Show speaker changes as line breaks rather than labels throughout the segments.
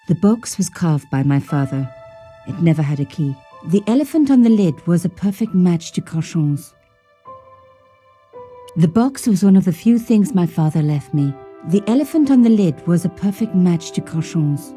The box was carved by my father. It never had a key. The elephant on the lid was a perfect match to Cochon's. The box was one of the few things my father left me. The elephant on the lid was a perfect match to Cochon's.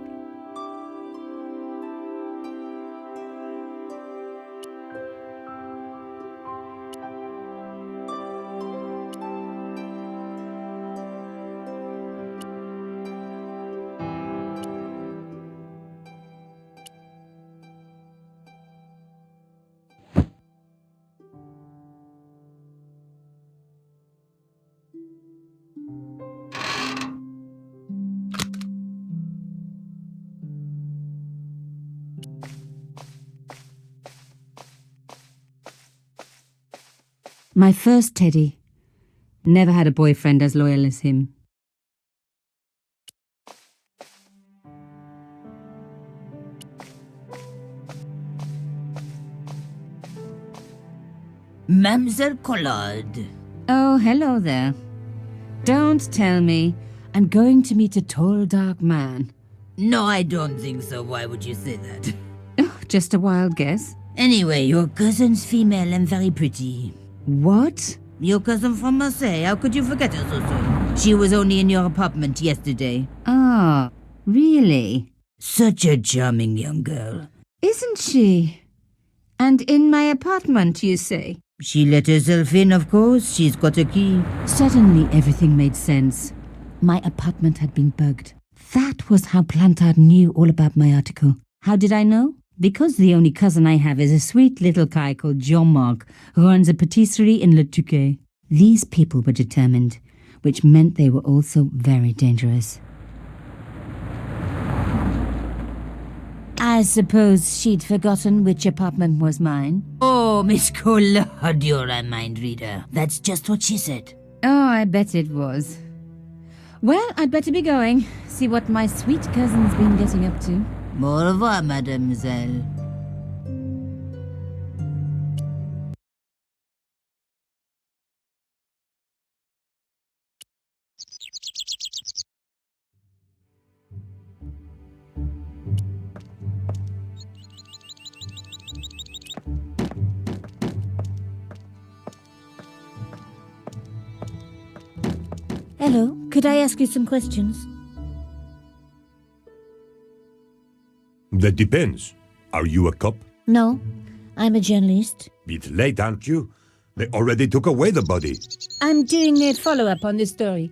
My first teddy. Never had a boyfriend as loyal as him.
Mademoiselle Collard.
Oh, hello there. Don't tell me I'm going to meet a tall, dark man.
No, I don't think so. Why would you say that?
Oh, just a wild guess.
Anyway, your cousin's female and very pretty.
What?
Your cousin from Marseille. How could you forget her so soon? She was only in your apartment yesterday.
Ah, really?
Such a charming young girl.
Isn't she? And in my apartment, you say?
She let herself in, of course. She's got a key.
Suddenly, everything made sense. My apartment had been bugged. That was how Plantard knew all about my article. How did I know? Because the only cousin I have is a sweet little guy called Jean-Marc, who runs a patisserie in Le Touquet. These people were determined, which meant they were also very dangerous. I suppose she'd forgotten which apartment was mine.
Oh, Miss Collard, you're a mind reader. That's just what she said.
Oh, I bet it was. Well, I'd better be going. See what my sweet cousin's been getting up to.
Au revoir, mademoiselle.
Hello, could I ask you some questions?
That depends. Are you a cop?
No, I'm a journalist.
Bit late, aren't you? They already took away the body.
I'm doing a follow-up on this story.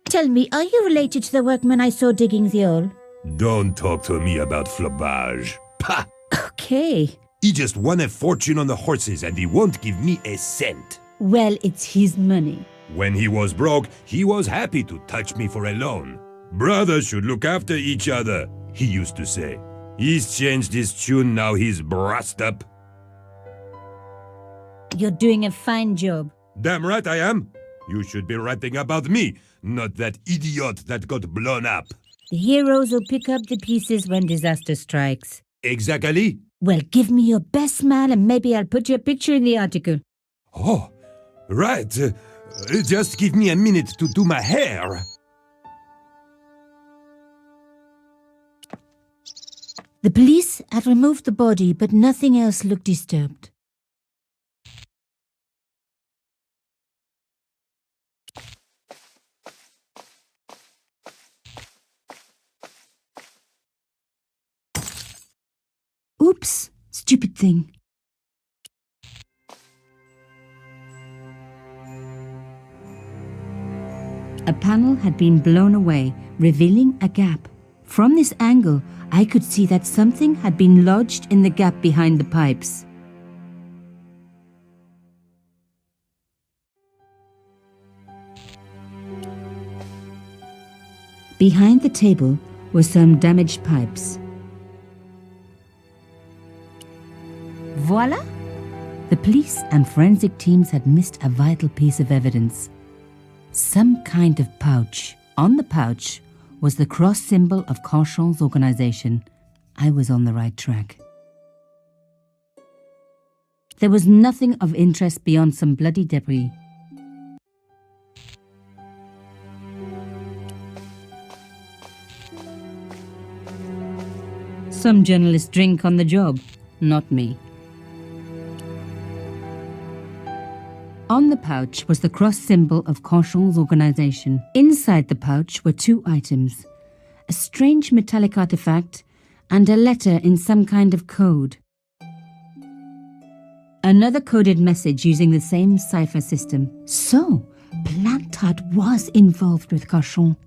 Tell me, are you related to the workman I saw digging the hole?
Don't talk to me about flobage. Pah!
Okay.
He just won a fortune on the horses and he won't give me a cent.
Well, it's his money.
When he was broke, he was happy to touch me for a loan. Brothers should look after each other, he used to say. He's changed his tune, now he's brassed up.
You're doing a fine job.
Damn right I am. You should be writing about me, not that idiot that got blown up.
The heroes will pick up the pieces when disaster strikes.
Exactly.
Well, give me your best smile and maybe I'll put your picture in the article.
Oh, right. Just give me a minute to do my hair.
The police had removed the body, but nothing else looked disturbed.
Oops, stupid thing. A panel had been blown away, revealing a gap. From this angle, I could see that something had been lodged in the gap behind the pipes. Behind the table were some damaged pipes. Voila! The police and forensic teams had missed a vital piece of evidence. Some kind of pouch. On the pouch was the cross symbol of Cochon's organization. I was on the right track. There was nothing of interest beyond some bloody debris. Some journalists drink on the job, not me. On the pouch was the cross symbol of Conchon's organization. Inside the pouch were 2 items, a strange metallic artifact and a letter in some kind of code. Another coded message using the same cipher system. So, Plantard was involved with Conchon.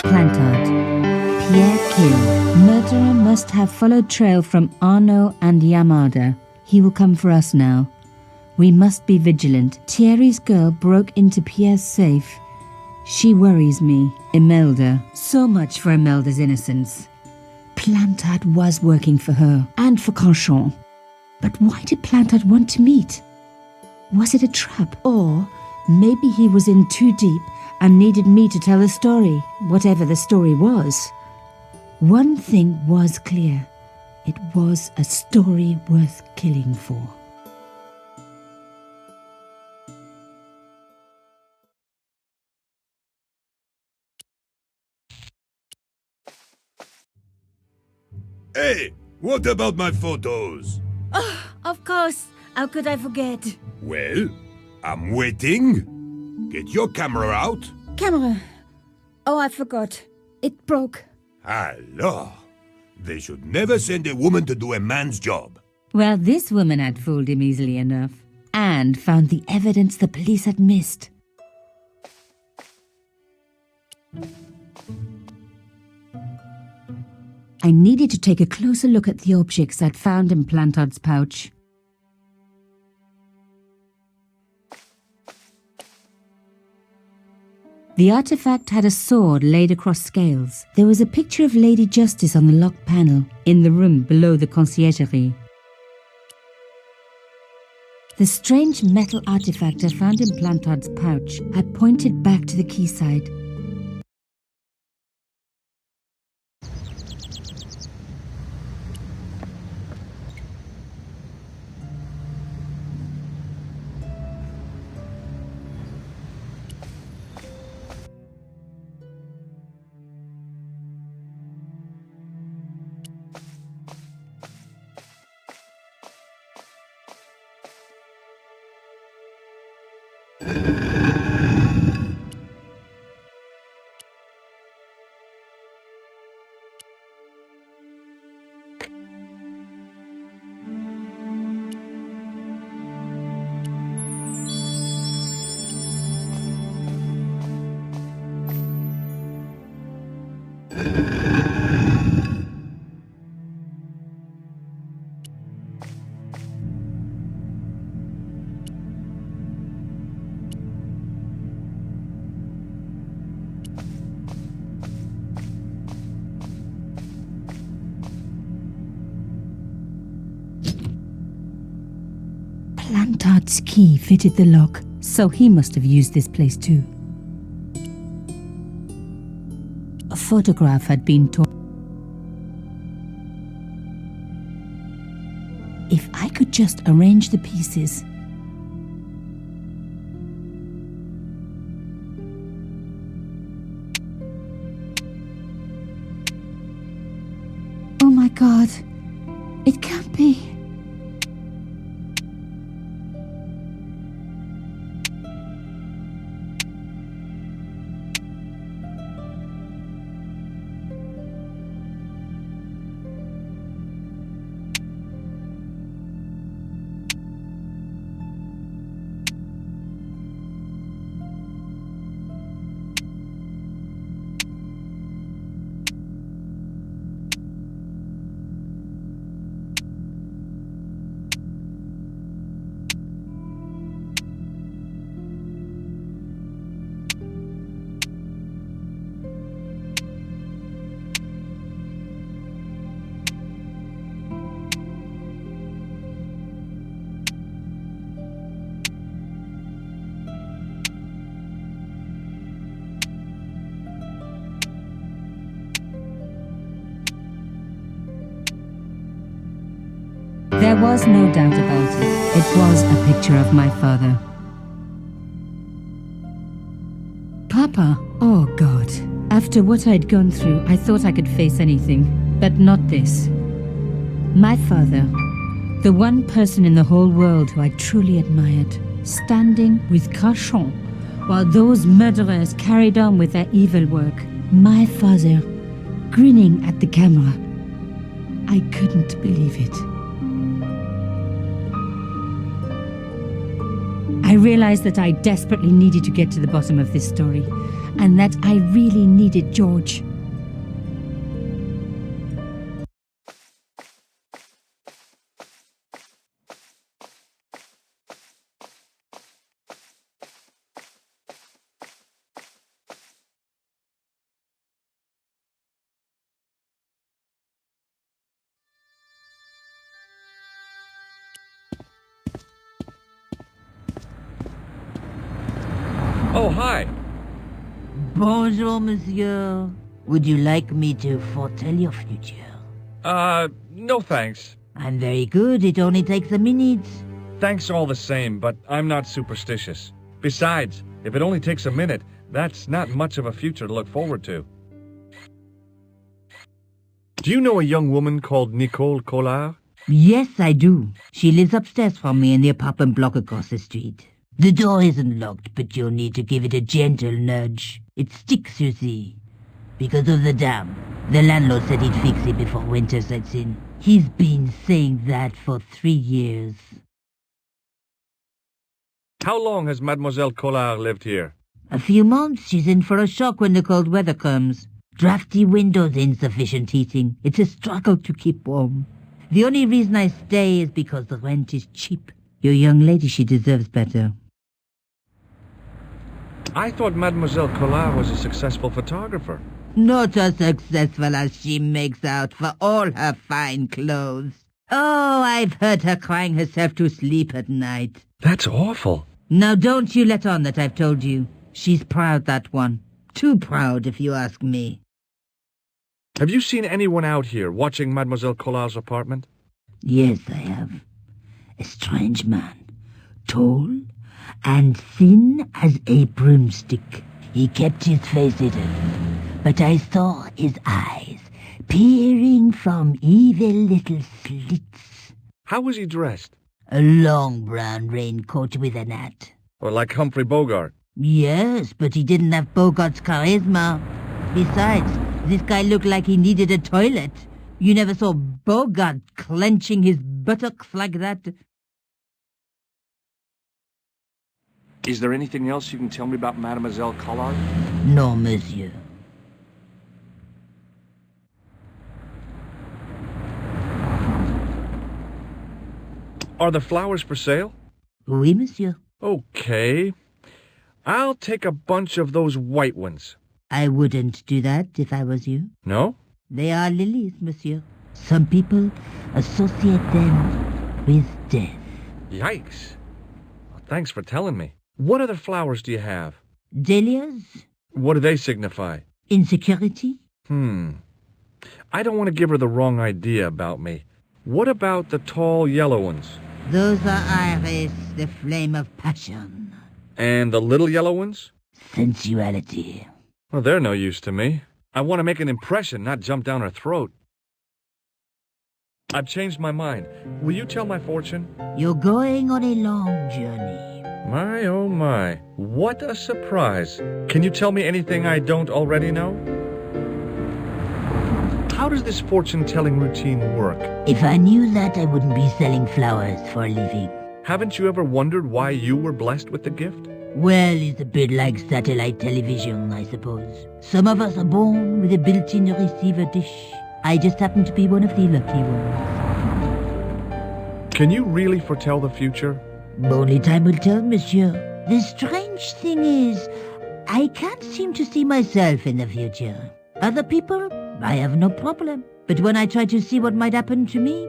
Plantard. Pierre Kill. Murderer must have followed trail from Arnaud and Yamada. He will come for us now. We must be vigilant. Thierry's girl broke into Pierre's safe. She worries me. Imelda. So much for Imelda's innocence. Plantard was working for her and for Conchon. But why did Plantard want to meet? Was it a trap?
Or maybe he was in too deep and needed me to tell a story, whatever the story was. One thing was clear. It was a story worth killing for.
Hey, what about my photos?
Of course. How could I forget?
Well, I'm waiting. Get your camera out.
Camera. Oh, I forgot. It broke.
Alors, they should never send a woman to do a man's job.
Well, this woman had fooled him easily enough and found the evidence the police had missed. I needed to take a closer look at the objects I'd found in Plantard's pouch. The artifact had a sword laid across scales. There was a picture of Lady Justice on the locked panel in the room below the conciergerie. The strange metal artifact I found in Plantard's pouch had pointed back to the quayside. Plantard's key fitted the lock, so he must have used this place too. A photograph had been torn. If I could just arrange the pieces. Oh my God, it can't be. There was no doubt about it. It was a picture of my father. Papa, oh God. After what I'd gone through, I thought I could face anything, but not this. My father, the one person in the whole world who I truly admired, standing with Crachon while those murderers carried on with their evil work. My father, grinning at the camera. I couldn't believe it. I realized that I desperately needed to get to the bottom of this story, and that I really needed George.
Oh, hi.
Bonjour, monsieur. Would you like me to foretell your future?
No thanks.
I'm very good. It only takes a minute.
Thanks all the same, but I'm not superstitious. Besides, if it only takes a minute, that's not much of a future to look forward to. Do you know a young woman called Nicole Collard?
Yes, I do. She lives upstairs from me in the apartment block across the street. The door isn't locked, but you'll need to give it a gentle nudge. It sticks, you see. Because of the dam. The landlord said he'd fix it before winter sets in. He's been saying that for 3 years.
How long has Mademoiselle Collard lived here?
A few months. She's in for a shock when the cold weather comes. Drafty windows, insufficient heating. It's a struggle to keep warm. The only reason I stay is because the rent is cheap. Your young lady, she deserves better.
I thought Mademoiselle Collard was a successful photographer.
Not as successful as she makes out for all her fine clothes. Oh, I've heard her crying herself to sleep at night.
That's awful.
Now don't you let on that I've told you. She's proud, that one. Too proud, if you ask me.
Have you seen anyone out here watching Mademoiselle Collard's apartment?
Yes, I have. A strange man. Tall and thin as a broomstick. He kept his face hidden, but I saw his eyes peering from evil little slits.
How was he dressed?
A long brown raincoat with an hat.
Or like Humphrey Bogart?
Yes, but he didn't have Bogart's charisma. Besides, this guy looked like he needed a toilet. You never saw Bogart clenching his buttocks like that.
Is there anything else you can tell me about Mademoiselle Collard?
No, monsieur.
Are the flowers for sale?
Oui, monsieur.
Okay. I'll take a bunch of those white ones.
I wouldn't do that if I was you.
No?
They are lilies, monsieur. Some people associate them with death.
Yikes. Well, thanks for telling me. What other flowers do you have?
Dahlias?
What do they signify?
Insecurity?
I don't want to give her the wrong idea about me. What about the tall yellow ones?
Those are iris, the flame of passion.
And the little yellow ones?
Sensuality.
Well, they're no use to me. I want to make an impression, not jump down her throat. I've changed my mind. Will you tell my fortune?
You're going on a long journey.
My, oh my. What a surprise. Can you tell me anything I don't already know? How does this fortune-telling routine work?
If I knew that, I wouldn't be selling flowers for a living.
Haven't you ever wondered why you were blessed with the gift?
Well, it's a bit like satellite television, I suppose. Some of us are born with a built-in receiver dish. I just happen to be one of the lucky ones.
Can you really foretell the future?
Only time will tell, monsieur. The strange thing is, I can't seem to see myself in the future. Other people, I have no problem. But when I try to see what might happen to me,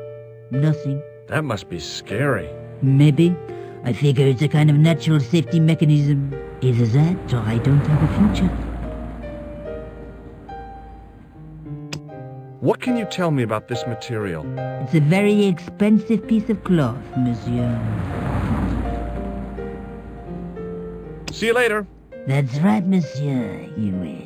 nothing.
That must be scary.
Maybe. I figure it's a kind of natural safety mechanism. Either that, or I don't have a future.
What can you tell me about this material?
It's a very expensive piece of cloth, monsieur.
See you later.
That's right, monsieur, you will.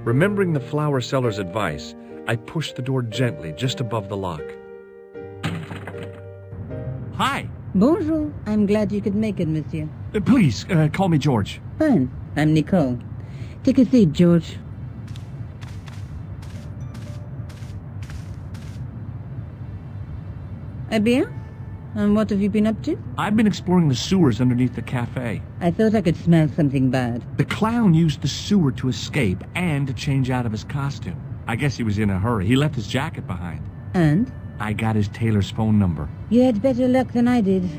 Remembering the flower seller's advice, I pushed the door gently just above the lock.
Hi.
Bonjour. I'm glad you could make it, monsieur.
Please, call me George.
Fine. I'm Nicole. Take a seat, George. Eh bien? And what have you been up to?
I've been exploring the sewers underneath the cafe.
I thought I could smell something bad.
The clown used the sewer to escape and to change out of his costume. I guess he was in a hurry. He left his jacket behind.
And?
I got his tailor's phone number.
You had better luck than I did.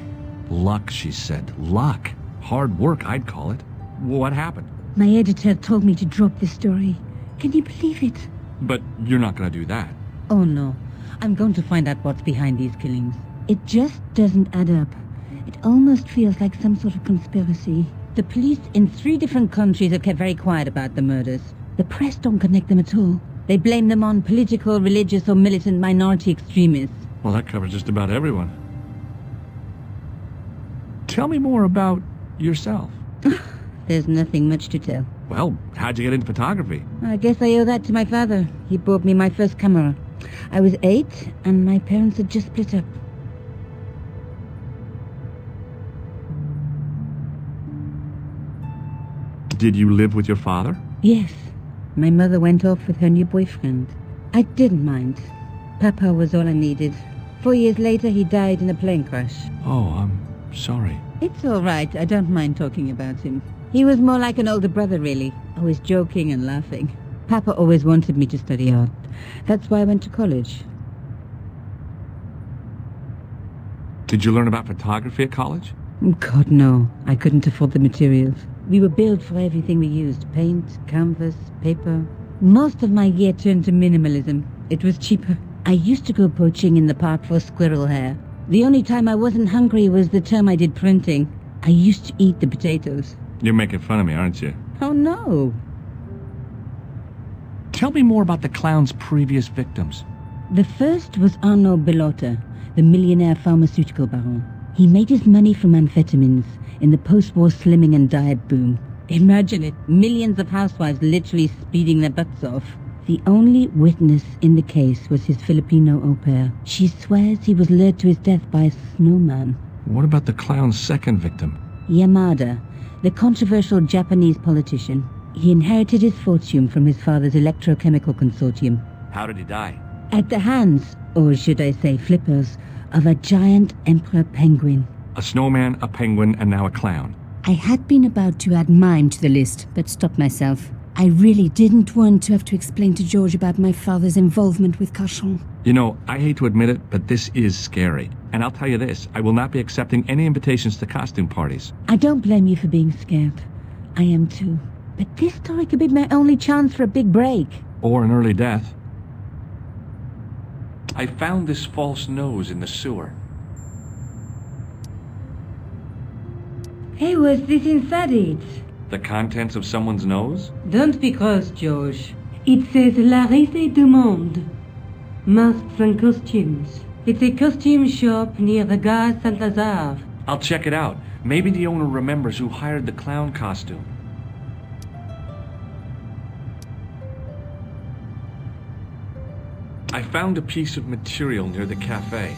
Luck, she said. Luck. Hard work, I'd call it. What happened?
My editor told me to drop the story. Can you believe it?
But you're not going to do that.
Oh, no.
I'm going to find out what's behind these killings. It just doesn't add up. It almost feels like some sort of conspiracy. The police in 3 different countries have kept very quiet about the murders. The press don't connect them at all. They blame them on political, religious, or militant minority extremists.
Well, that covers just about everyone. Tell me more about yourself.
There's nothing much to tell.
Well, how'd you get into photography?
I guess I owe that to my father. He bought me my first camera. I was 8, and my parents had just split up.
Did you live with your father?
Yes. My mother went off with her new boyfriend. I didn't mind. Papa was all I needed. 4 years later, he died in a plane crash.
Oh, I'm sorry.
It's all right. I don't mind talking about him. He was more like an older brother, really. Always joking and laughing. Papa always wanted me to study art. That's why I went to college.
Did you learn about photography at college?
God, no. I couldn't afford the materials. We were billed for everything we used. Paint, canvas, paper. Most of my year turned to minimalism. It was cheaper. I used to go poaching in the park for squirrel hair. The only time I wasn't hungry was the term I did printing. I used to eat the potatoes.
You're making fun of me, aren't you?
Oh, no.
Tell me more about the clown's previous victims.
The first was Arnaud Bellotta, the millionaire pharmaceutical baron. He made his money from amphetamines in the post-war slimming and diet boom. Imagine it, millions of housewives literally speeding their butts off. The only witness in the case was his Filipino au pair. She swears he was lured to his death by a snowman.
What about the clown's second victim?
Yamada, the controversial Japanese politician. He inherited his fortune from his father's electrochemical consortium.
How did he die?
At the hands, or should I say flippers, of a giant emperor penguin.
A snowman, a penguin, and now a clown.
I had been about to add mime to the list, but stopped myself. I really didn't want to have to explain to George about my father's involvement with Cauchon.
You know, I hate to admit it, but this is scary. And I'll tell you this, I will not be accepting any invitations to costume parties.
I don't blame you for being scared. I am too. But this story could be my only chance for a big break.
Or an early death. I found this false nose in the sewer.
Hey, what's this inside it?
The contents of someone's nose?
Don't be cross, George. It says La Risée du Monde. Masks and costumes. It's a costume shop near the Gare Saint-Lazare.
I'll check it out. Maybe the owner remembers who hired the clown costume. I found a piece of material near the cafe.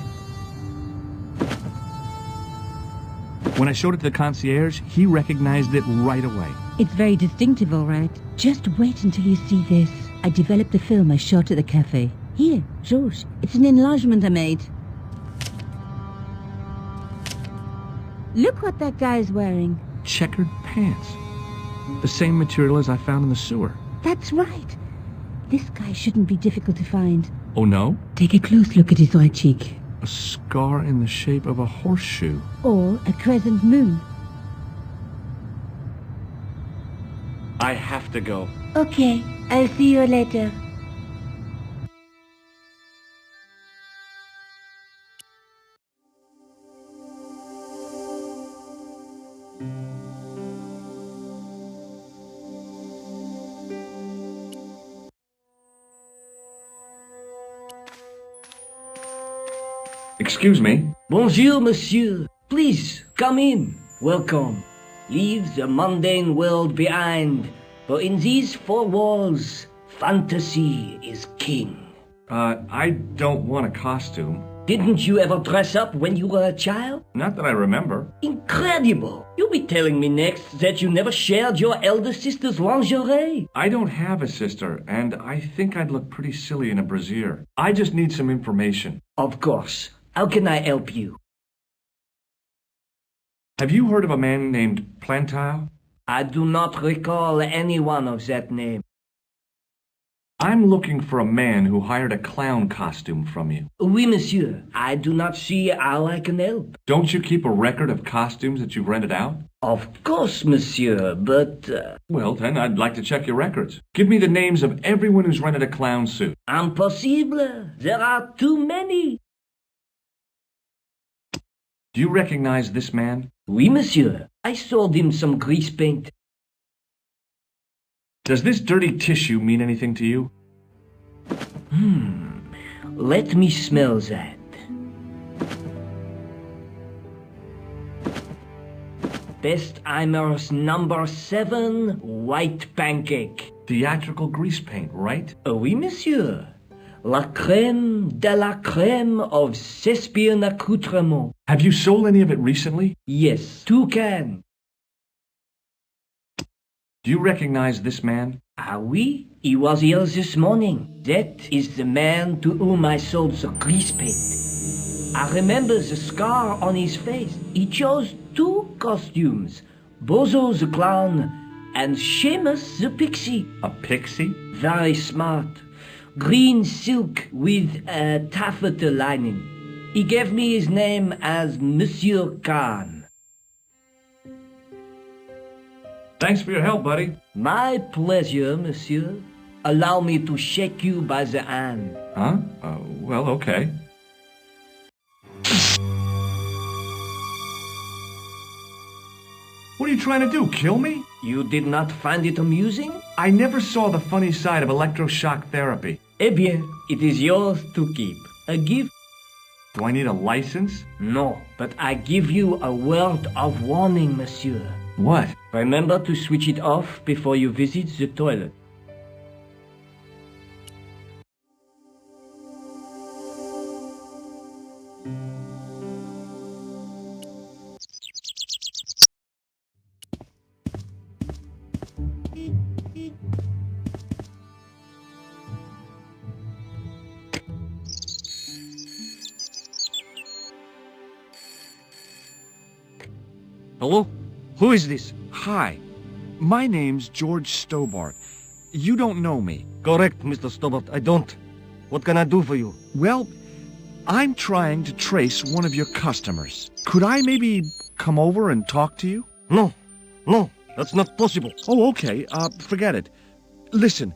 When I showed it to the concierge, he recognized it right away.
It's very distinctive, all right. Just wait until you see this. I developed a film I shot at the cafe. Here, George, it's an enlargement I made. Look what that guy's wearing.
Checkered pants. The same material as I found in the sewer.
That's right. This guy shouldn't be difficult to find.
Oh no?
Take a close look at his right cheek.
A scar in the shape of a horseshoe.
Or a crescent moon.
I have to go.
Okay, I'll see you later.
Excuse me?
Bonjour, monsieur. Please, come in. Welcome. Leave the mundane world behind, for in these 4 walls, fantasy is king.
I don't want a costume.
Didn't you ever dress up when you were a child?
Not that I remember.
Incredible! You'll be telling me next that you never shared your elder sister's lingerie.
I don't have a sister, and I think I'd look pretty silly in a brassiere. I just need some information.
Of course. How can I help you?
Have you heard of a man named Plantile?
I do not recall anyone of that name.
I'm looking for a man who hired a clown costume from you.
Oui, monsieur. I do not see how I can help.
Don't you keep a record of costumes that you've rented out?
Of course, monsieur, but...
Well, then I'd like to check your records. Give me the names of everyone who's rented a clown suit.
Impossible. There are too many.
Do you recognize this man?
Oui, monsieur. I sold him some grease paint.
Does this dirty tissue mean anything to you?
Let me smell that. Bestheimer's number 7 white pancake.
Theatrical grease paint, right?
Oui, monsieur. La crème de la crème of Thespian accoutrement.
Have you sold any of it recently?
Yes, 2 cans.
Do you recognize this man?
Ah oui, he was here this morning. That is the man to whom I sold the grease paint. I remember the scar on his face. He chose 2 costumes. Bozo the clown and Seamus the pixie.
A pixie?
Very smart. Green silk with a taffeta lining. He gave me his name as Monsieur Khan.
Thanks for your help, buddy.
My pleasure, monsieur. Allow me to shake you by the hand.
Huh? Well, okay. What are you trying to do, kill me?
You did not find it amusing?
I never saw the funny side of electroshock therapy.
Eh bien, it is yours to keep. A gift?
Do I need a license?
No, but I give you a word of warning, monsieur.
What?
Remember to switch it off before you visit the toilet.
Hello? Who is this?
Hi. My name's George Stobart. You don't know me.
Correct, Mr. Stobart. I don't. What can I do for you?
Well, I'm trying to trace one of your customers. Could I maybe come over and talk to you?
No. No, that's not possible.
Oh, okay. Forget it. Listen,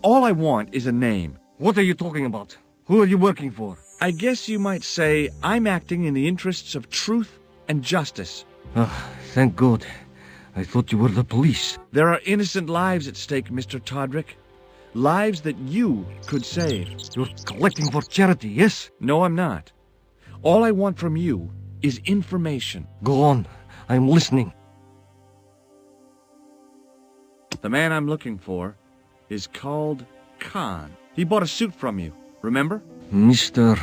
all I want is a name.
What are you talking about? Who are you working for?
I guess you might say I'm acting in the interests of truth and justice.
Thank God. I thought you were the police.
There are innocent lives at stake, Mr. Todrick. Lives that you could save.
You're collecting for charity, yes?
No, I'm not. All I want from you is information.
Go on. I'm listening.
The man I'm looking for is called Khan. He bought a suit from you, remember?
Mr.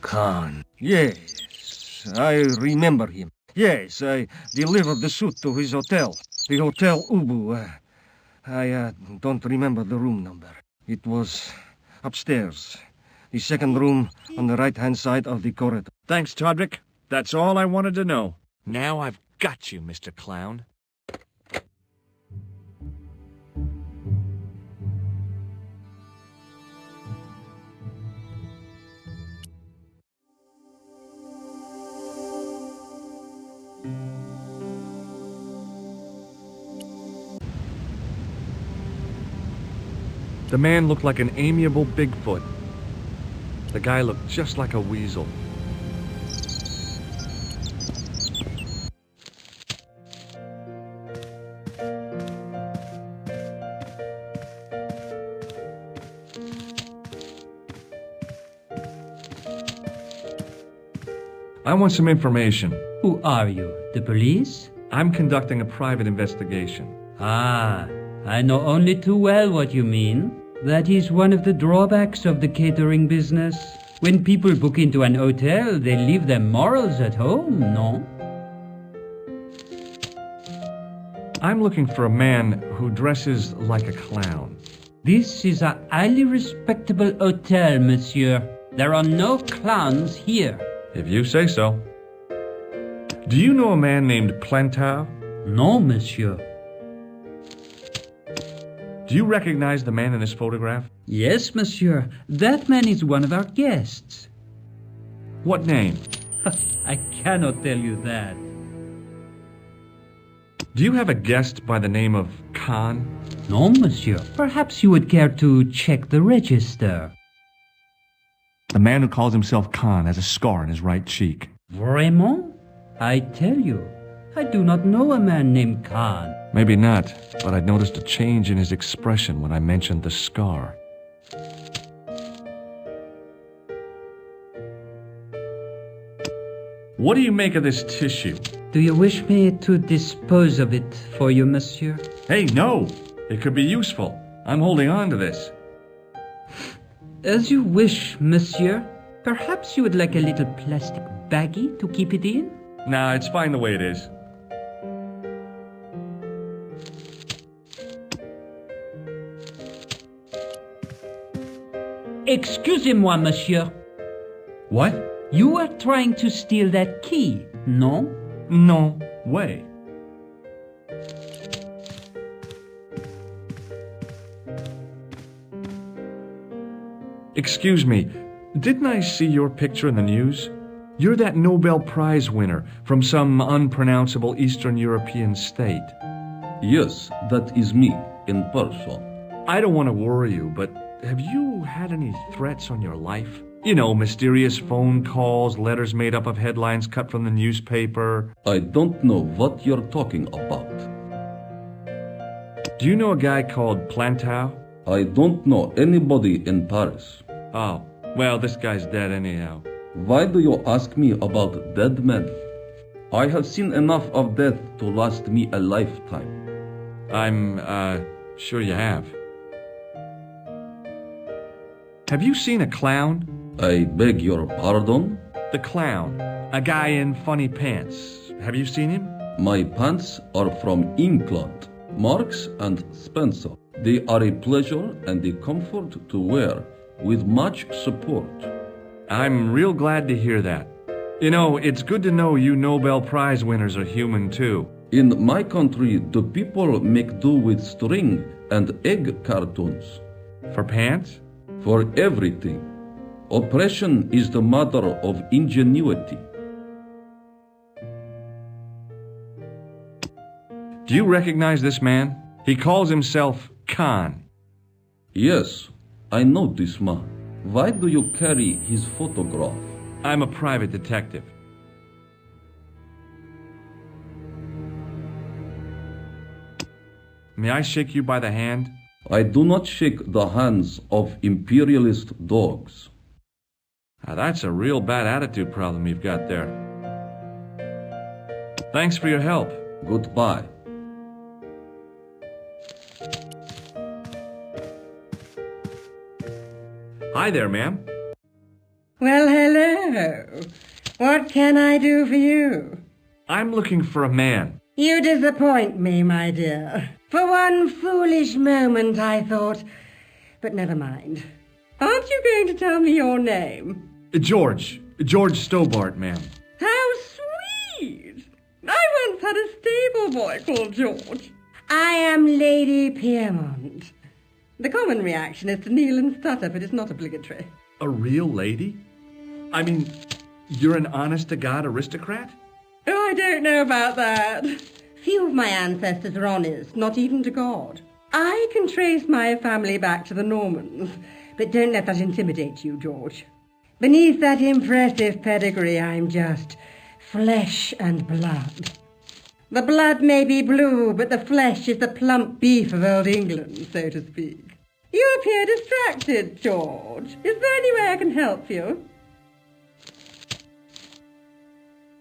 Khan. Yes, I remember him. Yes, I delivered the suit to his hotel. The Hotel Ubu. I don't remember the room number. It was upstairs. The second room on the right-hand side of the corridor.
Thanks, Todrick. That's all I wanted to know. Now I've got you, Mr. Clown. The man looked like an amiable Bigfoot. The guy looked just like a weasel. I want some information.
Who are you? The police?
I'm conducting a private investigation.
Ah, I know only too well what you mean. That is one of the drawbacks of the catering business. When people book into an hotel, they leave their morals at home, no?
I'm looking for a man who dresses like a clown.
This is a highly respectable hotel, monsieur. There are no clowns here.
If you say so. Do you know a man named Plantar?
No, monsieur.
Do you recognize the man in this photograph?
Yes, monsieur. That man is one of our guests.
What name?
I cannot tell you that.
Do you have a guest by the name of Khan?
No, monsieur. Perhaps you would care to check the register.
The man who calls himself Khan has a scar on his right cheek.
Vraiment? I tell you, I do not know a man named Khan.
Maybe not, but I'd noticed a change in his expression when I mentioned the scar. What do you make of this tissue?
Do you wish me to dispose of it for you, monsieur?
Hey, no! It could be useful. I'm holding on to this.
As you wish, monsieur. Perhaps you would like a little plastic baggie to keep it in?
Nah, it's fine the way it is.
Excusez-moi, monsieur.
What?
You are trying to steal that key, no?
No way. Excuse me, didn't I see your picture in the news? You're that Nobel Prize winner from some unpronounceable Eastern European state.
Yes, that is me, in person.
I don't want to worry you, but have you had any threats on your life? You know, mysterious phone calls, letters made up of headlines cut from the newspaper.
I don't know what you're talking about.
Do you know a guy called Plantow?
I don't know anybody in Paris.
Oh, well, this guy's dead anyhow.
Why do you ask me about dead men? I have seen enough of death to last me a lifetime.
I'm, sure you have. Have you seen a clown?
I beg your pardon?
The clown. A guy in funny pants. Have you seen him?
My pants are from England, Marks and Spencer. They are a pleasure and a comfort to wear, with much support.
I'm real glad to hear that. You know, it's good to know you Nobel Prize winners are human too.
In my country, the people make do with string and egg cartoons.
For pants?
For everything. Oppression is the mother of ingenuity.
Do you recognize this man? He calls himself Khan.
Yes, I know this man. Why do you carry his photograph?
I'm a private detective. May I shake you by the hand?
I do not shake the hands of imperialist dogs.
Now, that's a real bad attitude problem you've got there. Thanks for your help.
Goodbye.
Hi there, ma'am.
Well, hello. What can I do for you?
I'm looking for a man.
You disappoint me, my dear. For one foolish moment I thought... But never mind. Aren't you going to tell me your name?
George Stobart, ma'am.
How sweet! I once had a stable boy called George. I am Lady Piermont. The common reaction is to kneel and stutter, but it's not obligatory.
A real lady? I mean, you're an honest-to-God aristocrat?
Oh, I don't know about that. Few of my ancestors are honest, not even to God. I can trace my family back to the Normans, but don't let that intimidate you, George. Beneath that impressive pedigree, I'm just flesh and blood. The blood may be blue, but the flesh is the plump beef of old England, so to speak. You appear distracted, George. Is there any way I can help you?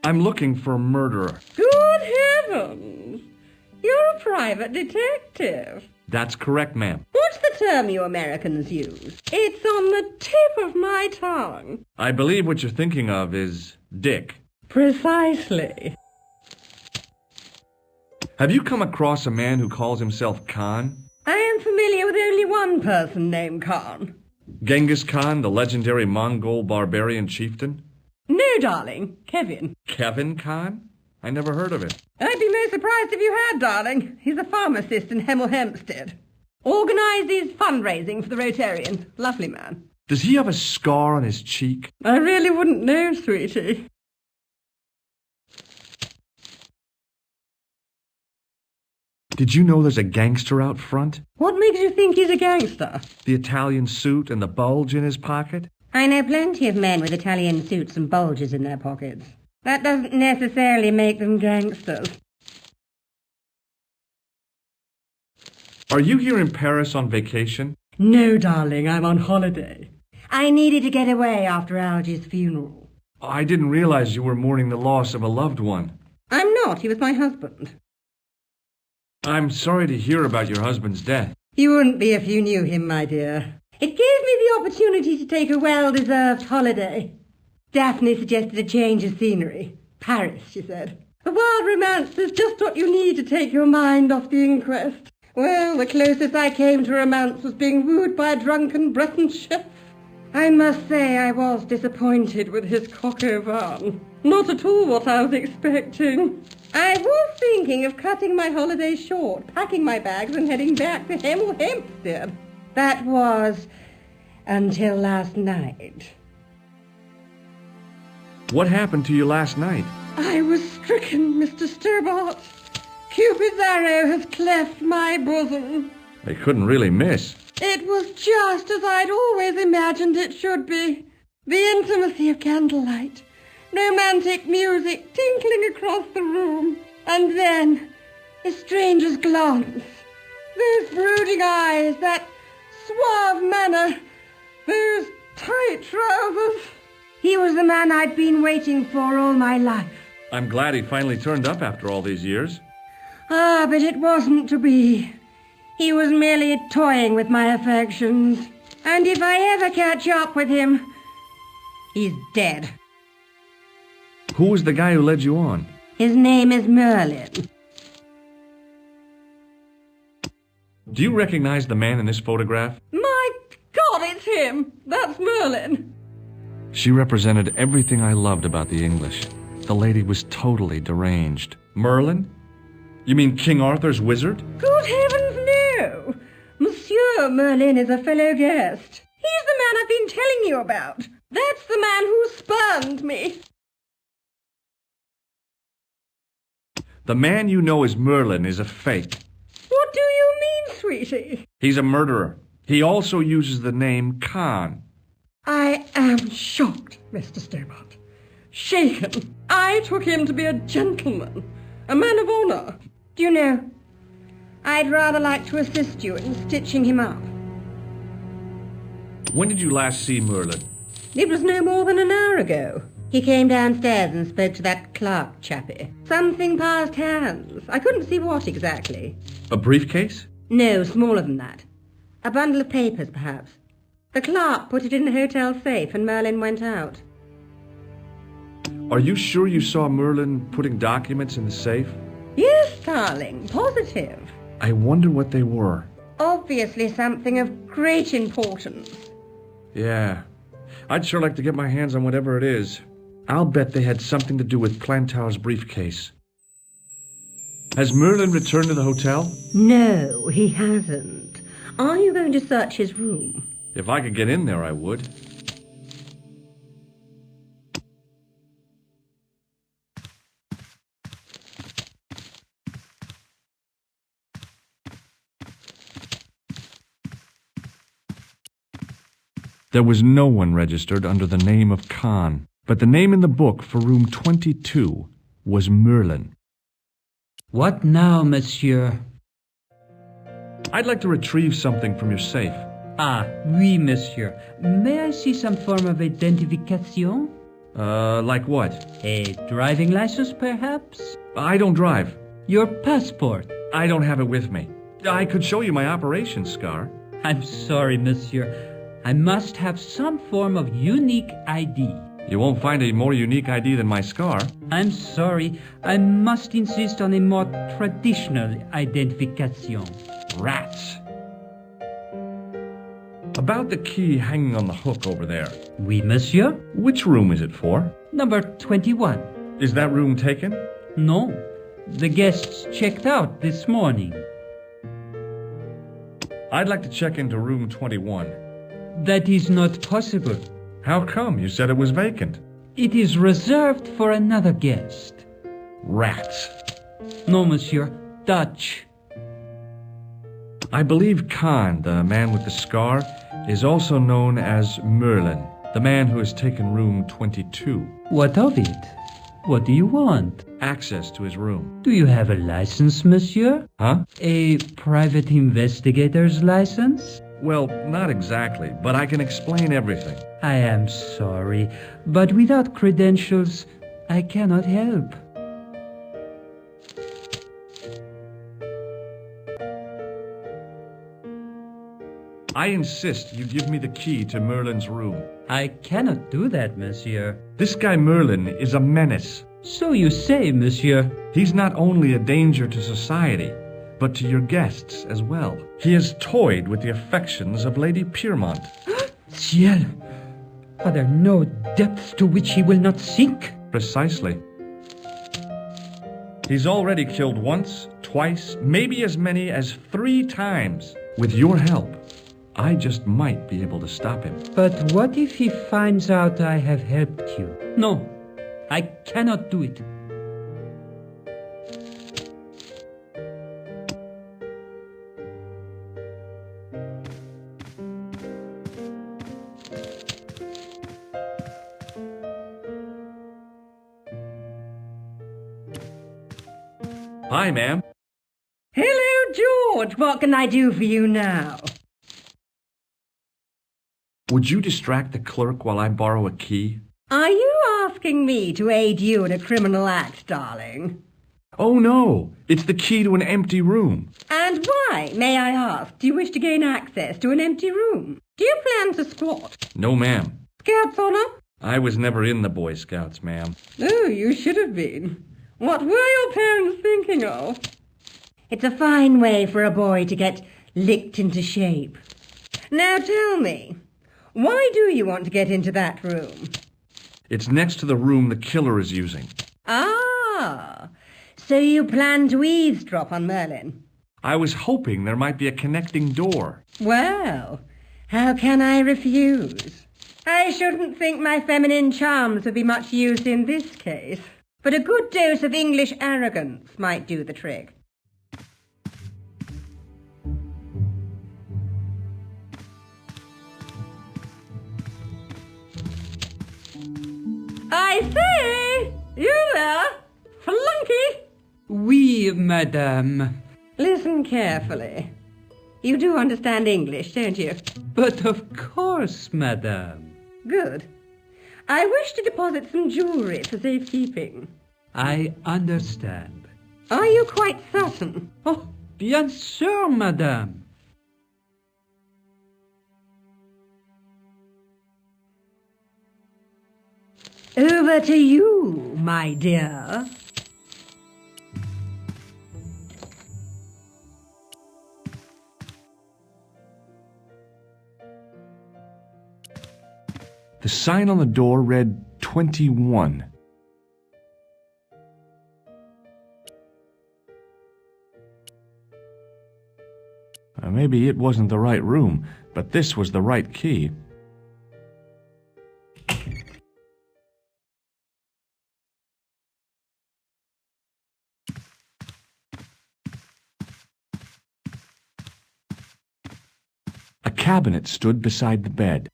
I'm looking for a murderer.
Good heavens! You're a private detective.
That's correct, ma'am.
What's the term you Americans use? It's on the tip of my tongue.
I believe what you're thinking of is Dick.
Precisely.
Have you come across a man who calls himself Khan?
I am familiar with only one person named Khan.
Genghis Khan, the legendary Mongol barbarian chieftain?
No, darling. Kevin.
Kevin Khan? I never heard of it.
I'd be most surprised if you had, darling. He's a pharmacist in Hemel Hempstead. Organises fundraising for the Rotarians. Lovely man.
Does he have a scar on his cheek?
I really wouldn't know, sweetie.
Did you know there's a gangster out front?
What makes you think he's a gangster?
The Italian suit and the bulge in his pocket?
I know plenty of men with Italian suits and bulges in their pockets. That doesn't necessarily make them gangsters.
Are you here in Paris on vacation?
No, darling, I'm on holiday. I needed to get away after Algy's funeral.
I didn't realize you were mourning the loss of a loved one.
I'm not. He was my husband.
I'm sorry to hear about your husband's death.
You wouldn't be if you knew him, my dear. It gave me the opportunity to take a well-deserved holiday. Daphne suggested a change of scenery. Paris, she said. A wild romance is just what you need to take your mind off the inquest. Well, the closest I came to romance was being wooed by a drunken Breton chef. I must say I was disappointed with his coq au vin. Not at all what I was expecting. I was thinking of cutting my holiday short, packing my bags and heading back to Hemel Hempstead. That was until last night.
What happened to you last night?
I was stricken, Mr. Stobart. Cupid's arrow has cleft my bosom.
They couldn't really miss.
It was just as I'd always imagined it should be. The intimacy of candlelight, romantic music tinkling across the room, and then a stranger's glance. Those brooding eyes, that suave manner, those tight trousers. He was the man I'd been waiting for all my life.
I'm glad he finally turned up after all these years.
Ah, but it wasn't to be. He was merely toying with my affections. And if I ever catch up with him, he's dead.
Who was the guy who led you on?
His name is Merlin.
Do you recognize the man in this photograph?
My God, it's him! That's Merlin!
She represented everything I loved about the English. The lady was totally deranged. Merlin? You mean King Arthur's wizard?
Good heavens, no! Monsieur Merlin is a fellow guest. He's the man I've been telling you about. That's the man who spurned me.
The man you know as Merlin is a fake.
What do you mean, sweetie?
He's a murderer. He also uses the name Khan.
I am shocked, Mr. Stobart. Shaken. I took him to be a gentleman, a man of honour. Do you know, I'd rather like to assist you in stitching him up.
When did you last see Merlin?
It was no more than an hour ago. He came downstairs and spoke to that clerk chappie. Something passed hands. I couldn't see what exactly.
A briefcase?
No, smaller than that. A bundle of papers, perhaps. The clerk put it in the hotel safe and Merlin went out.
Are you sure you saw Merlin putting documents in the safe?
Yes, darling, positive.
I wonder what they were.
Obviously something of great importance.
Yeah. I'd sure like to get my hands on whatever it is. I'll bet they had something to do with Plantar's briefcase. Has Merlin returned to the hotel?
No, he hasn't. Are you going to search his room?
If I could get in there, I would. There was no one registered under the name of Khan, but the name in the book for room 22 was Merlin.
What now, monsieur?
I'd like to retrieve something from your safe.
Ah, oui, monsieur. May I see some form of identification?
Like what?
A driving license, perhaps?
I don't drive.
Your passport?
I don't have it with me. I could show you my operation scar.
I'm sorry, monsieur. I must have some form of unique ID.
You won't find a more unique ID than my scar.
I'm sorry. I must insist on a more traditional identification.
Rats. About the key hanging on the hook over there.
Oui, monsieur.
Which room is it for?
Number 21.
Is that room taken?
No. The guests checked out this morning.
I'd like to check into room 21.
That is not possible.
How come? You said it was vacant.
It is reserved for another guest.
Rats.
No, monsieur. Dutch.
I believe Khan, the man with the scar, is also known as Merlin, the man who has taken room 22.
What of it? What do you want?
Access to his room.
Do you have a license, monsieur?
Huh?
A private investigator's license?
Well, not exactly, but I can explain everything.
I am sorry, but without credentials, I cannot help.
I insist you give me the key to Merlin's room.
I cannot do that, monsieur.
This guy Merlin is a menace.
So you say, monsieur.
He's not only a danger to society, but to your guests as well. He has toyed with the affections of Lady Piermont.
Ciel! Are there no depths to which he will not sink?
Precisely. He's already killed once, twice, maybe as many as 3 times. With your help, I just might be able to stop him.
But what if he finds out I have helped you? No, I cannot do it.
Hi, ma'am.
Hello, George. What can I do for you now?
Would you distract the clerk while I borrow a key?
Are you asking me to aid you in a criminal act, darling?
Oh, no. It's the key to an empty room.
And why, may I ask, do you wish to gain access to an empty room? Do you plan to squat?
No, ma'am.
Scouts honor?
I was never in the Boy Scouts, ma'am.
Oh, you should have been. What were your parents thinking of? It's a fine way for a boy to get licked into shape. Now tell me, why do you want to get into that room?
It's next to the room the killer is using.
Ah, so you plan to eavesdrop on Merlin?
I was hoping there might be a connecting door.
Well, how can I refuse? I shouldn't think my feminine charms would be much use in this case, but a good dose of English arrogance might do the trick. I say! You there? Flunky!
Oui, madame.
Listen carefully. You do understand English, don't you?
But of course, madame.
Good. I wish to deposit some jewellery for safekeeping.
I understand.
Are you quite certain?
Oh, bien sûr, madame.
Over to you, my dear.
The sign on the door read 21. Maybe it wasn't the right room, but this was the right key. A cabinet stood beside the bed.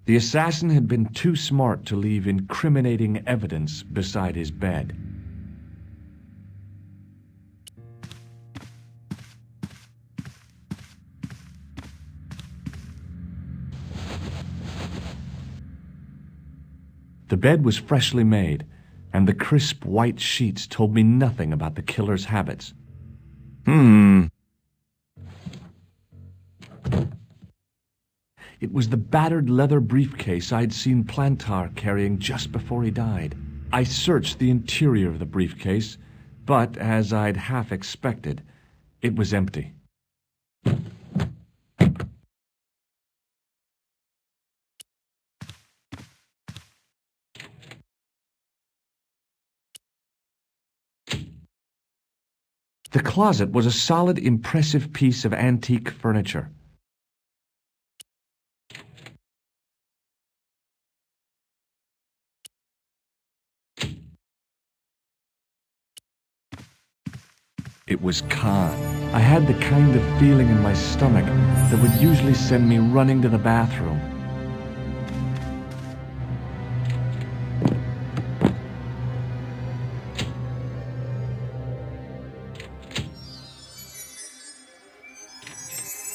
The assassin had been too smart to leave incriminating evidence beside his bed. The bed was freshly made, and the crisp white sheets told me nothing about the killer's habits. It was the battered leather briefcase I'd seen Plantar carrying just before he died. I searched the interior of the briefcase, but as I'd half expected, it was empty. The closet was a solid, impressive piece of antique furniture. It was Khan. I had the kind of feeling in my stomach that would usually send me running to the bathroom.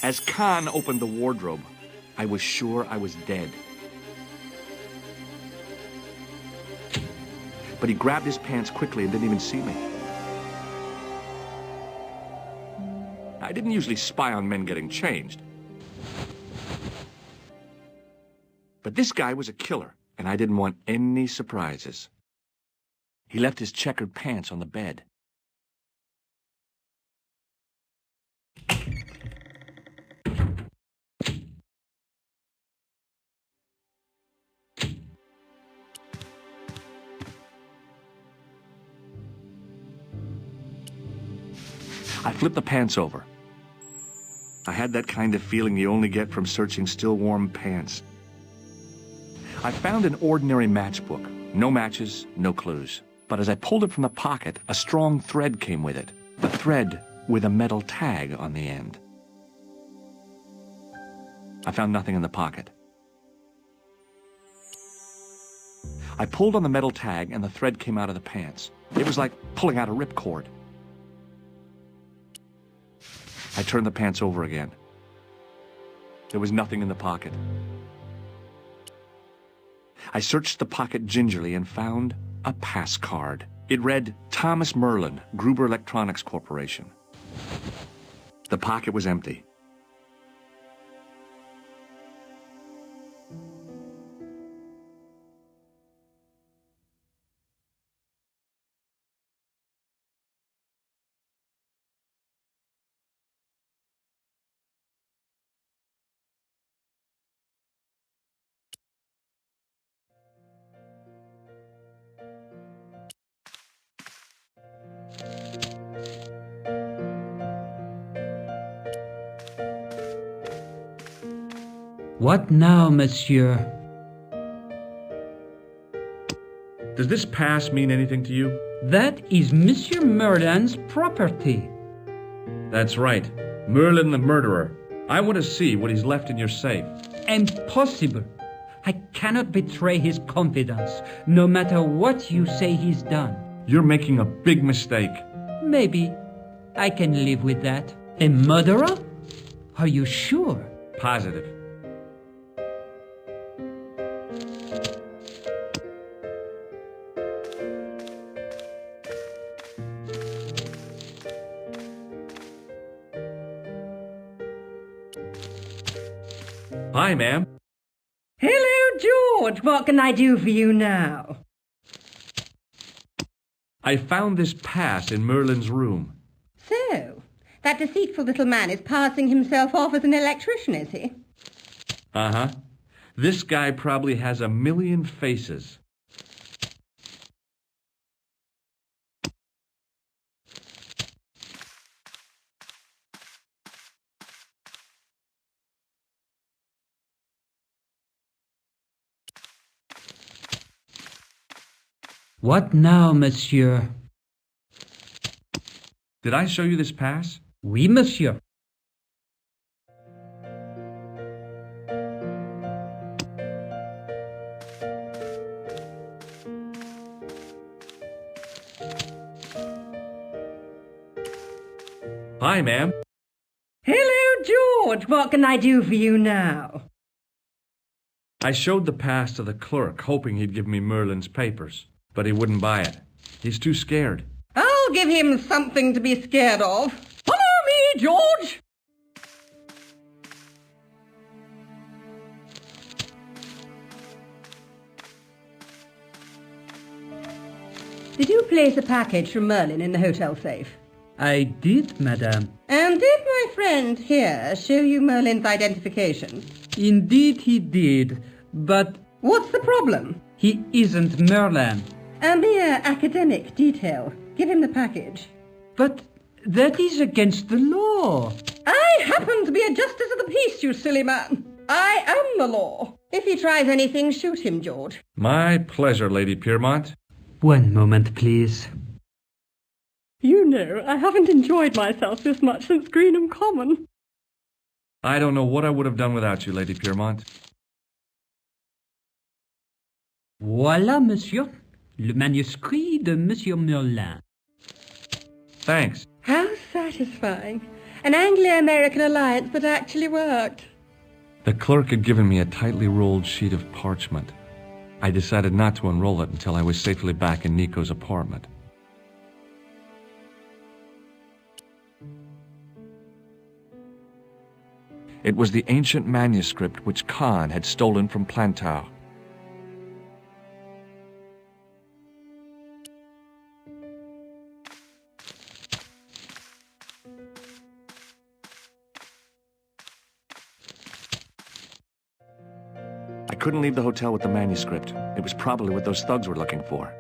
As Khan opened the wardrobe, I was sure I was dead. But he grabbed his pants quickly and didn't even see me. I didn't usually spy on men getting changed. But this guy was a killer, and I didn't want any surprises. He left his checkered pants on the bed. I flipped the pants over. I had that kind of feeling you only get from searching still warm pants. I found an ordinary matchbook. No matches, no clues. But as I pulled it from the pocket, a strong thread came with it. A thread with a metal tag on the end. I found nothing in the pocket. I pulled on the metal tag and the thread came out of the pants. It was like pulling out a ripcord. I turned the pants over again. There was nothing in the pocket. I searched the pocket gingerly and found a pass card. It read, Thomas Merlin, Gruber Electronics Corporation. The pocket was empty.
What now, monsieur?
Does this pass mean anything to you?
That is Monsieur Merlin's property.
That's right. Merlin the murderer. I want to see what he's left in your safe.
Impossible. I cannot betray his confidence, no matter what you say he's done.
You're making a big mistake.
Maybe. I can live with that. A murderer? Are you sure?
Positive. Hi, ma'am.
Hello, George. What can I do for you now?
I found this pass in Merlin's room.
So, that deceitful little man is passing himself off as an electrician, is he?
Uh-huh. This guy probably has 1,000,000 faces.
What now, monsieur?
Did I show you this pass?
Oui, monsieur.
Hi, ma'am.
Hello, George. What can I do for you now?
I showed the pass to the clerk, hoping he'd give me Merlin's papers, but he wouldn't buy it. He's too scared.
I'll give him something to be scared of. Follow me, George! Did you place a package from Merlin in the hotel safe?
I did, madame.
And did my friend here show you Merlin's identification?
Indeed he did, but
What's the problem?
he isn't Merlin.
A mere academic detail. Give him the package.
But that is against the law.
I happen to be a justice of the peace, you silly man. I am the law. If he tries anything, shoot him, George.
My pleasure, Lady Piermont.
One moment, please.
You know, I haven't enjoyed myself this much since Greenham Common.
I don't know what I would have done without you, Lady Piermont.
Voilà, monsieur. Le manuscrit de Monsieur Merlin.
Thanks.
How satisfying. An Anglo-American alliance that actually worked.
The clerk had given me a tightly rolled sheet of parchment. I decided not to unroll it until I was safely back in Nico's apartment. It was the ancient manuscript which Khan had stolen from Plantar. I couldn't leave the hotel with the manuscript. It was probably what those thugs were looking for.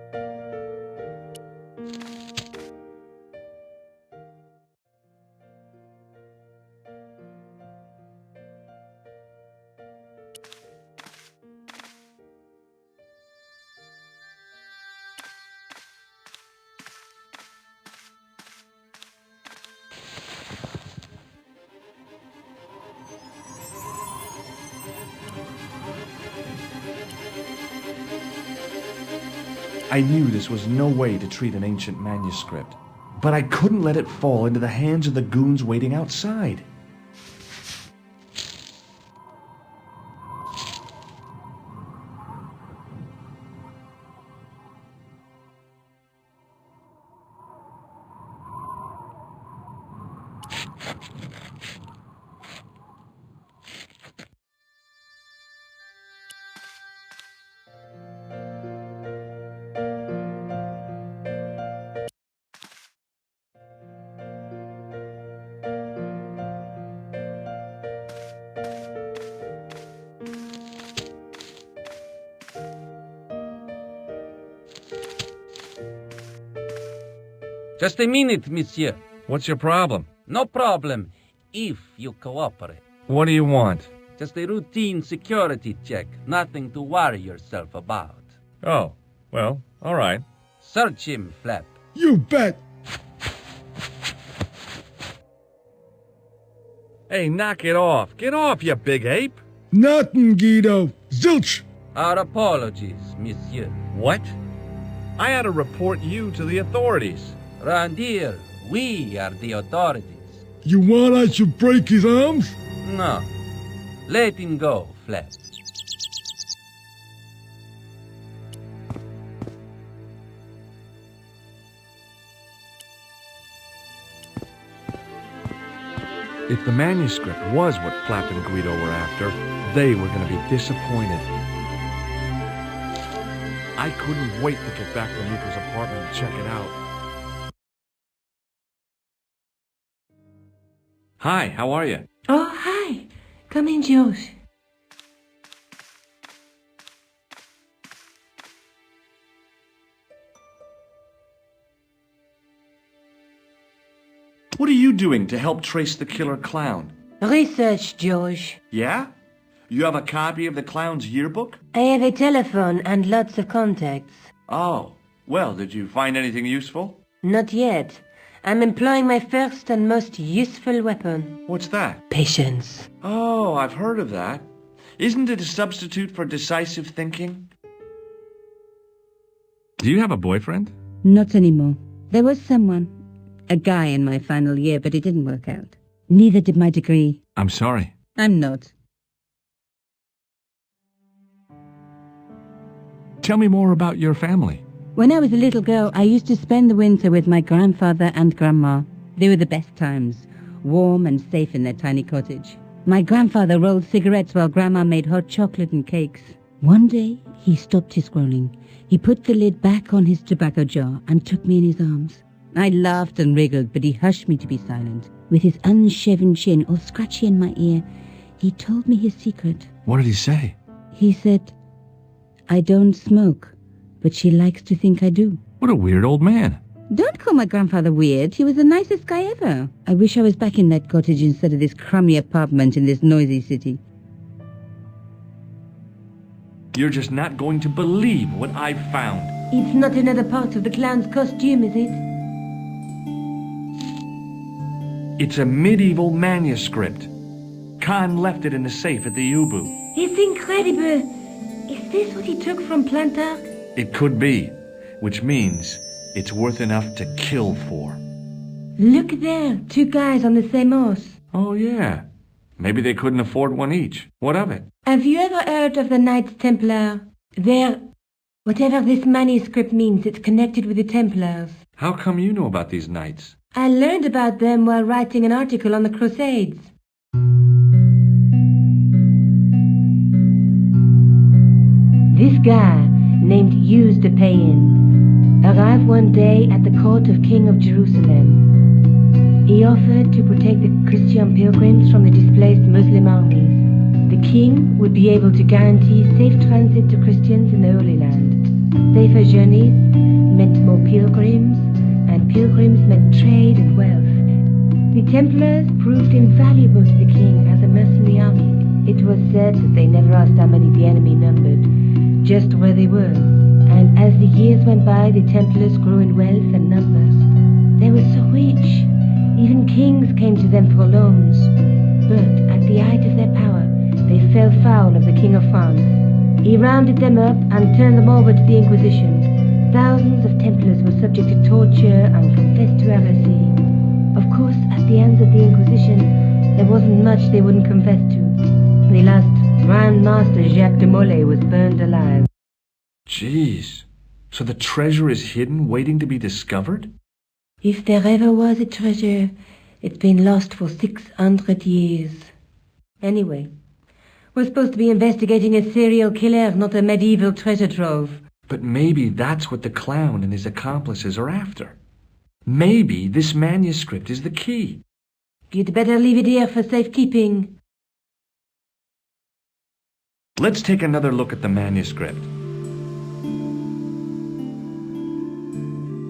I knew this was no way to treat an ancient manuscript, but I couldn't let it fall into the hands of the goons waiting outside.
Just a minute, monsieur.
What's your problem?
No problem, if you cooperate.
What do you want?
Just a routine security check. Nothing to worry yourself about.
Oh, well, all right.
Search him, Flap.
You bet!
Hey, knock it off. Get off, you big ape.
Nothing, Guido. Zilch!
Our apologies, monsieur.
What? I had to report you to the authorities.
Round here, we are the authorities.
You want I should break his arms?
No. Let him go, Flap.
If the manuscript was what Flap and Guido were after, they were going to be disappointed. I couldn't wait to get back to Nico's apartment and check it out. Hi, how are you?
Oh, hi. Come in, George.
What are you doing to help trace the killer clown?
Research, George.
Yeah? You have a copy of the clown's yearbook?
I have a telephone and lots of contacts.
Oh, well, did you find anything useful?
Not yet. I'm employing my first and most useful weapon.
What's that?
Patience.
Oh, I've heard of that. Isn't it a substitute for decisive thinking? Do you have a boyfriend?
Not anymore. There was someone. A guy in my final year, but it didn't work out. Neither did my degree.
I'm sorry.
I'm not.
Tell me more about your family.
When I was a little girl, I used to spend the winter with my grandfather and grandma. They were the best times, warm and safe in their tiny cottage. My grandfather rolled cigarettes while grandma made hot chocolate and cakes. One day, he stopped his scrolling. He put the lid back on his tobacco jar and took me in his arms. I laughed and wriggled, but he hushed me to be silent. With his unshaven chin all scratchy in my ear, he told me his secret.
What did he say?
He said, I don't smoke, but she likes to think I do.
What a weird old man.
Don't call my grandfather weird. He was the nicest guy ever. I wish I was back in that cottage instead of this crummy apartment in this noisy city.
You're just not going to believe what I found.
It's not another part of the clown's costume, is it?
It's a medieval manuscript. Khan left it in the safe at the Ubu.
It's incredible. Is this what he took from Plantar?
It could be, which means it's worth enough to kill for.
Look there, two guys on the same horse.
Oh, yeah. Maybe they couldn't afford one each. What of it?
Have you ever heard of the Knights Templar? Whatever this manuscript means, it's connected with the Templars.
How come you know about these knights?
I learned about them while writing an article on the Crusades. This guy, named Hughes de Payen, arrived one day at the court of King of Jerusalem. He offered to protect the Christian pilgrims from the displaced Muslim armies. The king would be able to guarantee safe transit to Christians in the Holy Land. Safer journeys meant more pilgrims, and pilgrims meant trade and wealth. The Templars proved invaluable to the king as a mercenary army. It was said that they never asked how many the enemy numbered, just where they were. And as the years went by, the Templars grew in wealth and numbers. They were so rich, even kings came to them for loans. But at the height of their power, they fell foul of the King of France. He rounded them up and turned them over to the Inquisition. Thousands of Templars were subject to torture and confessed to heresy. Of course, at the hands of the Inquisition, there wasn't much they wouldn't confess to. The last Grand Master Jacques de Molay was burned alive.
Jeez. So the treasure is hidden, waiting to be discovered?
If there ever was a treasure, it's been lost for 600 years. Anyway, we're supposed to be investigating a serial killer, not a medieval treasure trove.
But maybe that's what the clown and his accomplices are after. Maybe this manuscript is the key.
You'd better leave it here for safekeeping.
Let's take another look at the manuscript.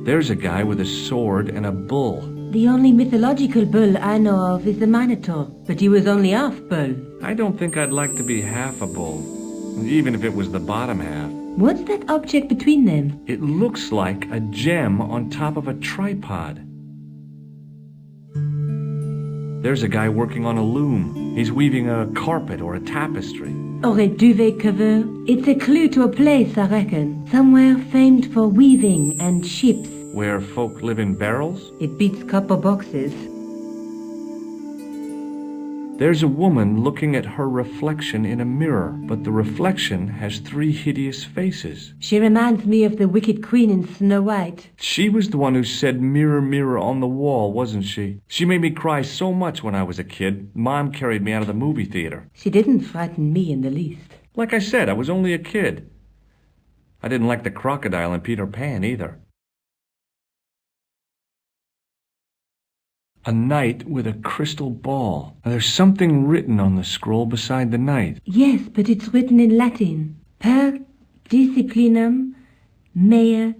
There's a guy with a sword and a bull.
The only mythological bull I know of is the Minotaur, but he was only half bull.
I don't think I'd like to be half a bull, even if it was the bottom half.
What's that object between them?
It looks like a gem on top of a tripod. There's a guy working on a loom. He's weaving a carpet or a tapestry.
Or a duvet cover. It's a clue to a place, I reckon. Somewhere famed for weaving and ships.
Where folk live in barrels?
It beats copper boxes.
There's a woman looking at her reflection in a mirror, but the reflection has 3 hideous faces.
She reminds me of the wicked queen in Snow White.
She was the one who said, "Mirror, mirror on the wall," wasn't she? She made me cry so much when I was a kid. Mom carried me out of the movie theater.
She didn't frighten me in the least.
Like I said, I was only a kid. I didn't like the crocodile in Peter Pan either. A knight with a crystal ball. Now, there's something written on the scroll beside the knight.
Yes, but it's written in Latin. Per disciplinam mea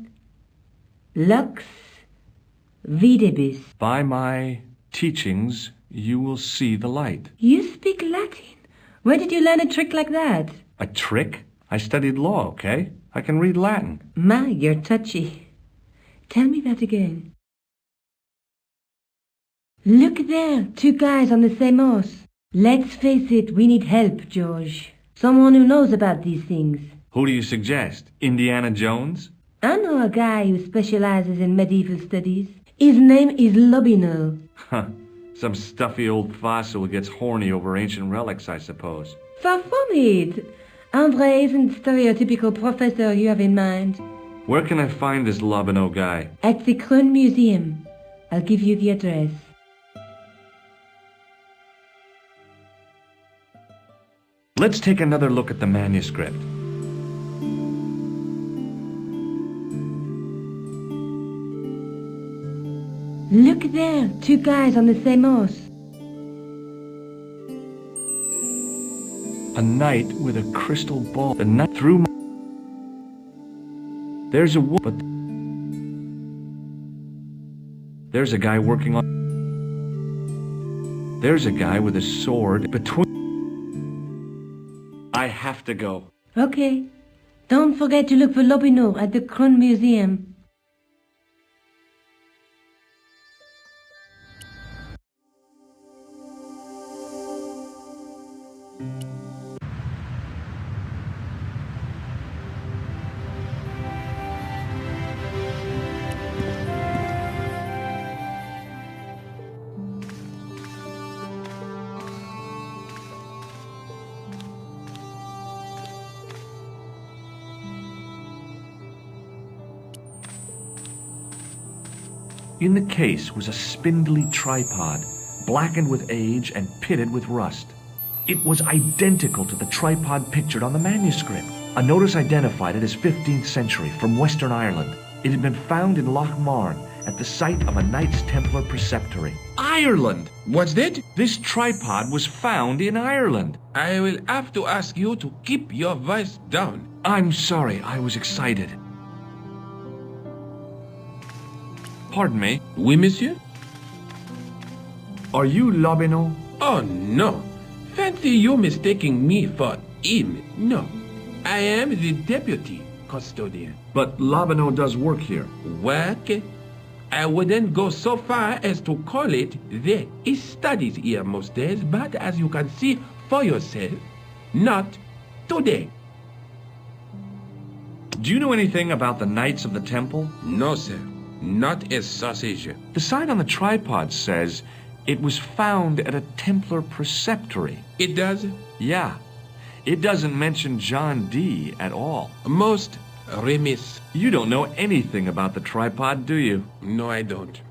lux videbis.
By my teachings, you will see the light.
You speak Latin? Where did you learn a trick like that?
A trick? I studied law, okay? I can read Latin.
My, you're touchy. Tell me that again. Look there, 2 guys on the same horse. Let's face it, we need help, George. Someone who knows about these things.
Who do you suggest? Indiana Jones?
I know a guy who specializes in medieval studies. His name is Lobino.
Huh. Some stuffy old fossil who gets horny over ancient relics, I suppose.
Far from it. Andre isn't the stereotypical professor you have in mind.
Where can I find this Lobino guy?
At the Krone Museum. I'll give you the address.
Let's take another look at the manuscript.
Look there, two guys on the same horse.
A knight with a crystal ball. The knight through. There's a woman. There's a guy working on. There's a guy with a sword between. I have to go.
Okay. Don't forget to look for Lobinor at the Kron Museum.
In the case was a spindly tripod, blackened with age and pitted with rust. It was identical to the tripod pictured on the manuscript. A notice identified it as 15th century from Western Ireland. It had been found in Loch Marne at the site of a Knights Templar preceptory. Ireland!
What's that?
This tripod was found in Ireland.
I will have to ask you to keep your voice down.
I'm sorry, I was excited. Pardon me.
Oui, monsieur?
Are you Lobinot?
Oh, no. Fancy you mistaking me for him. No. I am the deputy custodian.
But Lobinot does work here.
Work? I wouldn't go so far as to call it there. He studies here most days, but as you can see for yourself, not today.
Do you know anything about the Knights of the Temple?
No, sir. Not a sausage.
The sign on the tripod says it was found at a Templar preceptory.
It does?
Yeah. It doesn't mention John Dee at all.
Most remiss.
You don't know anything about the tripod, do you?
No, I don't.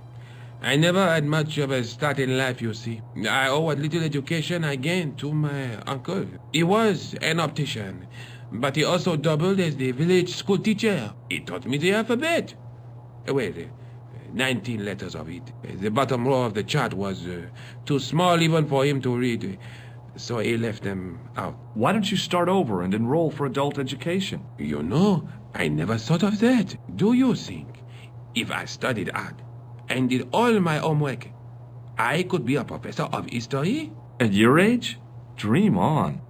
I never had much of a start in life, you see. I owe what little education I gained to my uncle. He was an optician, but he also doubled as the village school teacher. He taught me the alphabet. Well, 19 letters of it. The bottom row of the chart was too small even for him to read, so he left them out.
Why don't you start over and enroll for adult education?
You know, I never thought of that. Do you think if I studied hard and did all my homework, I could be a professor of history?
At your age? Dream on.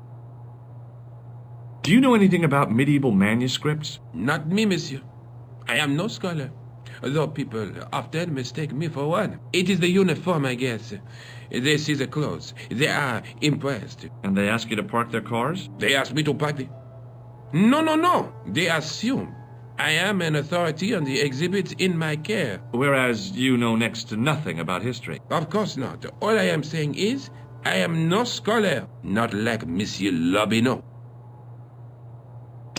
Do you know anything about medieval manuscripts?
Not me, monsieur. I am no scholar. Though people often mistake me for one. It is the uniform, I guess. They see the clothes. They are impressed.
And they ask you to park their cars?
They ask me to park the... No. They assume I am an authority on the exhibits in my care.
Whereas you know next to nothing about history.
Of course not. All I am saying is, I am no scholar. Not like Monsieur Lobinot.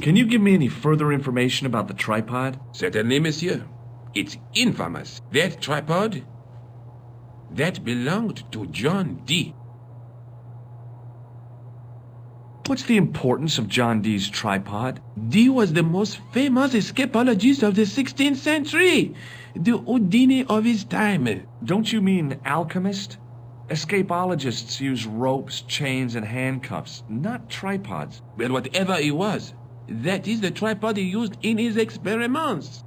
Can you give me any further information about the tripod?
Certainly, monsieur. It's infamous. That tripod, that belonged to John Dee.
What's the importance of John Dee's tripod?
Dee was the most famous escapologist of the 16th century. The Houdini of his time.
Don't you mean alchemist? Escapologists use ropes, chains, and handcuffs, not tripods.
Well, whatever he was, that is the tripod he used in his experiments.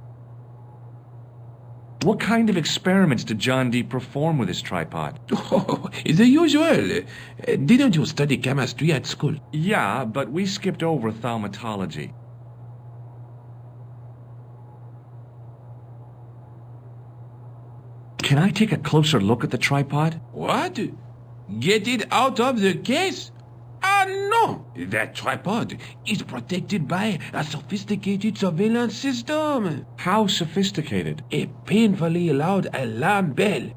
What kind of experiments did John Dee perform with his tripod?
Oh, the usual. Didn't you study chemistry at school?
Yeah, but we skipped over thaumatology. Can I take a closer look at the tripod?
What? Get it out of the case? Ah, no! That tripod is protected by a sophisticated surveillance system.
How sophisticated?
A painfully loud alarm bell.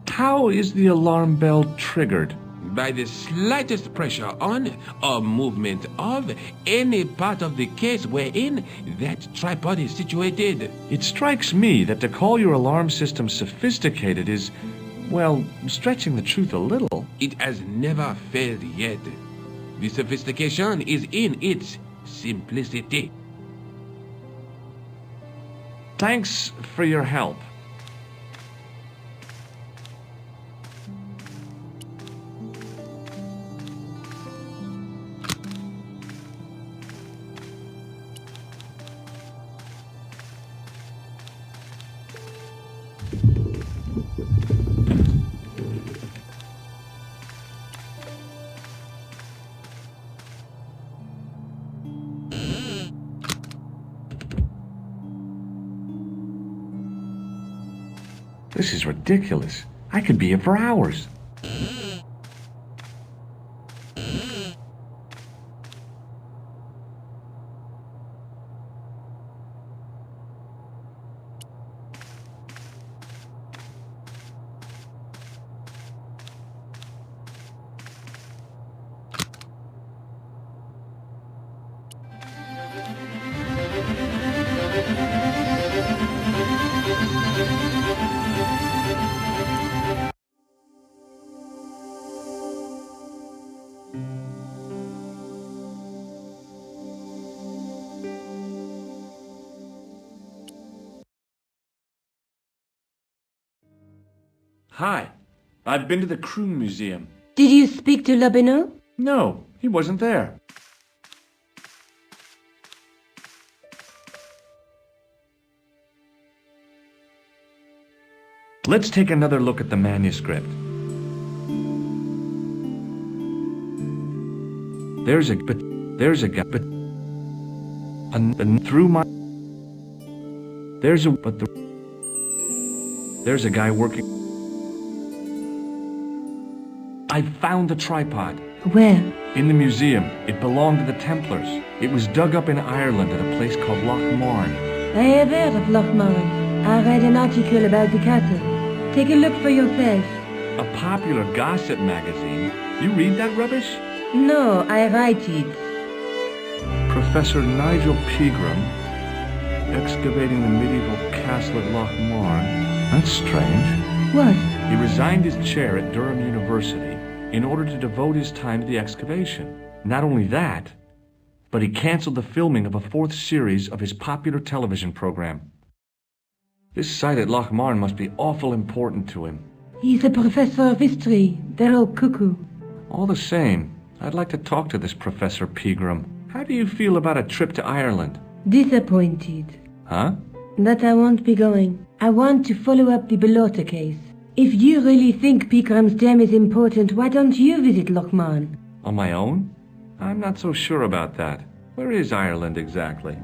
How is the alarm bell triggered?
By the slightest pressure on or movement of any part of the case wherein that tripod is situated.
It strikes me that to call your alarm system sophisticated is, well, stretching the truth a little.
It has never failed yet. The sophistication is in its simplicity.
Thanks for your help. This is ridiculous. I could be here for hours. Hi. I've been to the Crew Museum.
Did you speak to Lobineau?
No, he wasn't there. Let's take another look at the manuscript. There's a guy, and through my, there's a guy working. I found the tripod.
Where?
In the museum. It belonged to the Templars. It was dug up in Ireland at a place called Loch Marne.
I have heard of Loch Marne. I read an article about the castle. Take a look for yourself.
A popular gossip magazine. You read that rubbish?
No, I write it.
Professor Nigel Pegram, excavating the medieval castle at Loch Marne. That's strange.
What?
He resigned his chair at Durham University in order to devote his time to the excavation. Not only that, but he canceled the filming of a 4th series of his popular television program. This site at Loch Marne must be awful important to him.
He's a professor of history. They're all cuckoo.
All the same, I'd like to talk to this Professor Pegram. How do you feel about a trip to Ireland?
Disappointed.
Huh?
That I won't be going. I want to follow up the Bellotta case. If you really think Pegram's dam is important, why don't you visit Loch Marne?
On my own? I'm not so sure about that. Where is Ireland exactly?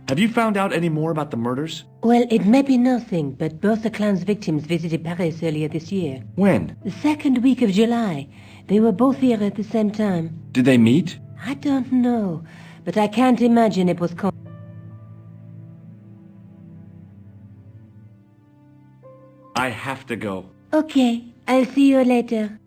Have you found out any more about the murders?
Well, it may be nothing, but both the clan's victims visited Paris earlier this year.
When?
The 2nd week of July. They were both here at the same time.
Did they meet?
I don't know, but I can't imagine it was
I have to go.
Okay, I'll see you later.